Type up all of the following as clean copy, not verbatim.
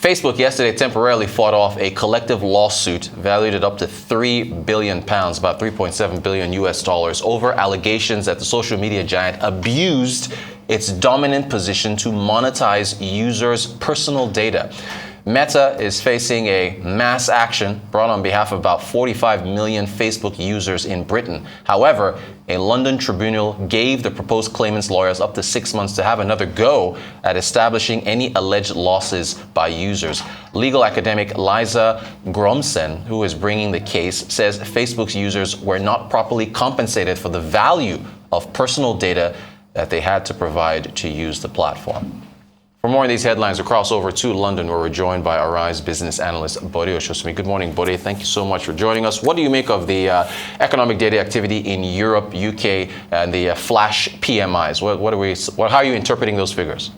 Facebook yesterday temporarily fought off a collective lawsuit valued at up to £3 billion, about 3.7 billion US dollars, over allegations that the social media giant abused its dominant position to monetize users' personal data. Meta is facing a mass action brought on behalf of about 45 million Facebook users in Britain. However, a London tribunal gave the proposed claimants' lawyers up to 6 months to have another go at establishing any alleged losses by users. Legal academic Liza Gromsen, who is bringing the case, says Facebook's users were not properly compensated for the value of personal data that they had to provide to use the platform. For more of these headlines, we'll cross over to London, where we're joined by Arise business analyst Bode Oshosumi. Good morning, Bode. Thank you so much for joining us. What do you make of the economic data activity in Europe, UK, and the flash PMIs? How are you interpreting those figures?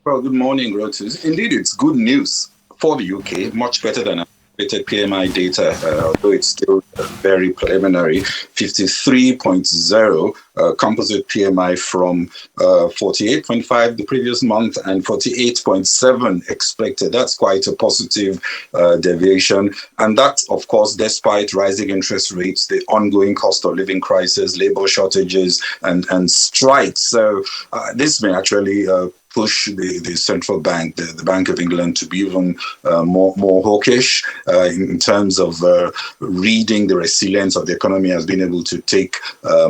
Well, good morning, Rotus. Indeed, it's good news for the UK, much better than PMI data, although it's still very preliminary. 53.0 composite PMI from 48.5 the previous month and 48.7 expected. That's quite a positive deviation. And that, of course, despite rising interest rates, the ongoing cost of living crisis, labor shortages, and strikes. So this may actually push the central bank, the Bank of England, to be even more hawkish in terms of reading the resilience of the economy, has been able to take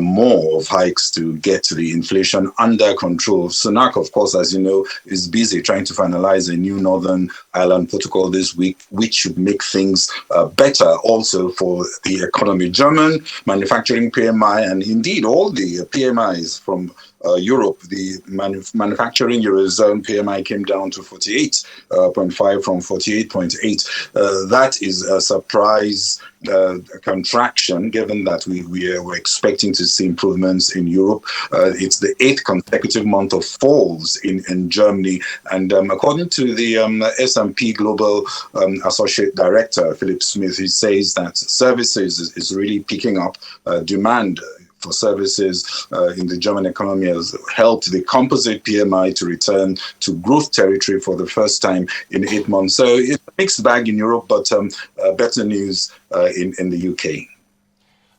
more of hikes to get the inflation under control. Sunak, of course, as you know, is busy trying to finalize a new Northern Ireland protocol this week, which should make things better also for the economy. German manufacturing PMI, and indeed all the PMIs from Europe, the manufacturing Eurozone PMI came down to 48.5 from 48.8. That is a surprise contraction, given that we were expecting to see improvements in Europe. It's the 8th consecutive month of falls in Germany. And according to the S&P Global Associate Director, Philip Smith, he says that services is really picking up. Demand for services in the German economy has helped the composite PMI to return to growth territory for the first time in 8 months. So it's a mixed bag in Europe, but better news in the UK.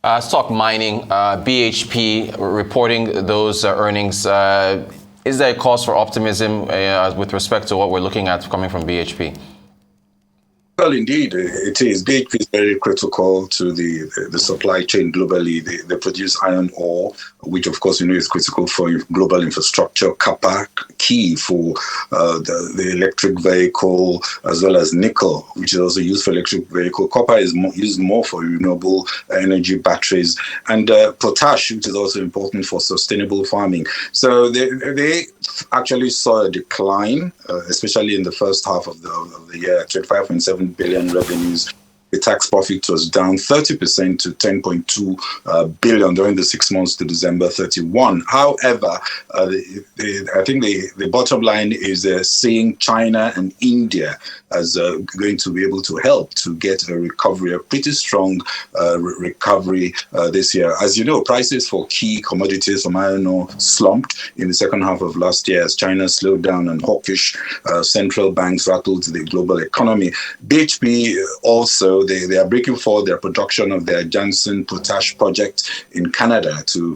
Let's talk mining. BHP reporting those earnings. Is there a cause for optimism with respect to what we're looking at coming from BHP? Well, indeed, it is. BHP is very critical to the supply chain globally. They produce iron ore, which, of course, is critical for global infrastructure. Copper, key for the electric vehicle, as well as nickel, which is also used for electric vehicle. Copper is used more for renewable energy batteries. And potash, which is also important for sustainable farming. So they actually saw a decline, especially in the first half of the year, 25.7 billion revenues. The tax profit was down 30% to 10.2 billion during the 6 months to December 31. However, I think the bottom line is seeing China and India as going to be able to help to get a recovery, a pretty strong recovery this year. As you know, prices for key commodities from iron ore slumped in the second half of last year as China slowed down and hawkish central banks rattled the global economy. BHP also, they are breaking forward their production of their Jansen potash project in Canada to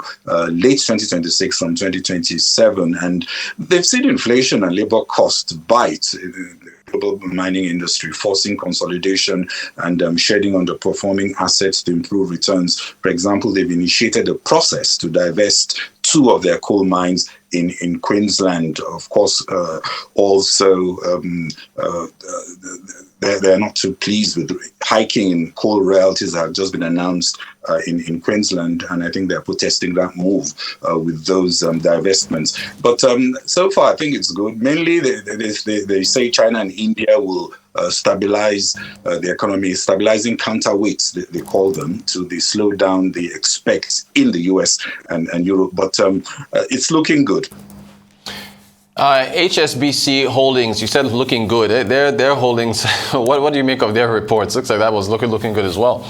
late 2026 from 2027. And they've seen inflation and labor costs bite the global mining industry, forcing consolidation and shedding underperforming assets to improve returns. For example, they've initiated a process to divest 2 of their coal mines in Queensland. Of course, also they're not too pleased with hiking in coal royalties that have just been announced in Queensland, and I think they're protesting that move with those divestments. But so far, I think it's good. Mainly, they say China and India will stabilize the economy, stabilizing counterweights, they call them, to the slowdown they expect in the US and Europe. But it's looking good. HSBC Holdings, you said looking good. Their holdings, what do you make of their reports? Looks like that was looking good as well.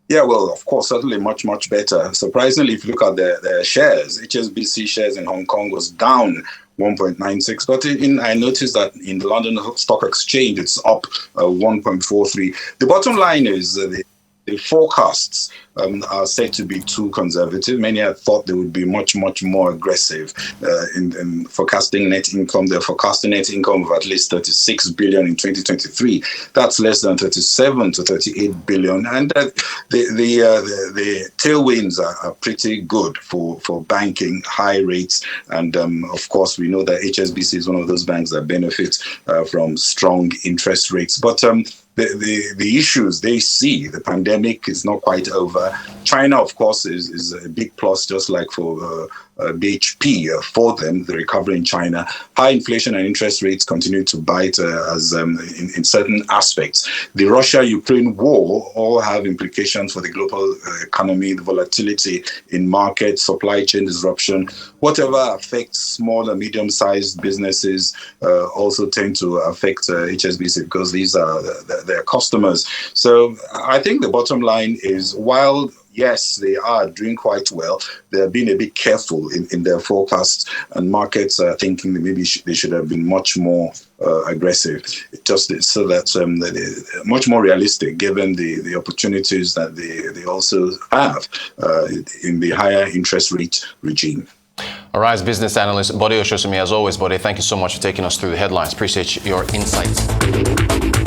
Yeah, well, of course, certainly much better. Surprisingly, if you look at their shares, HSBC shares in Hong Kong was down 1.96. But I noticed that in the London Stock Exchange, it's up 1.43. The bottom line is the forecasts are said to be too conservative. Many had thought they would be much, much more aggressive in forecasting net income. They're forecasting net income of at least 36 billion in 2023. That's less than 37 to 38 billion. And the tailwinds are pretty good for banking, high rates. And of course, we know that HSBC is one of those banks that benefits from strong interest rates. But the issues they see, the pandemic is not quite over. China, of course, is a big plus, just like for BHP for them, the recovery in China. High inflation and interest rates continue to bite as in certain aspects. The Russia-Ukraine war all have implications for the global economy, the volatility in markets, supply chain disruption. Whatever affects small and medium-sized businesses also tend to affect HSBC because these are their customers. So I think the bottom line is, while yes, they are doing quite well, they're being a bit careful in their forecasts, and markets are thinking that maybe they should have been much more aggressive, just so that they're much more realistic given the opportunities that they also have in the higher interest rate regime. All right, business analyst Bode Oshosumi, as always, Bode, thank you so much for taking us through the headlines. Appreciate your insights.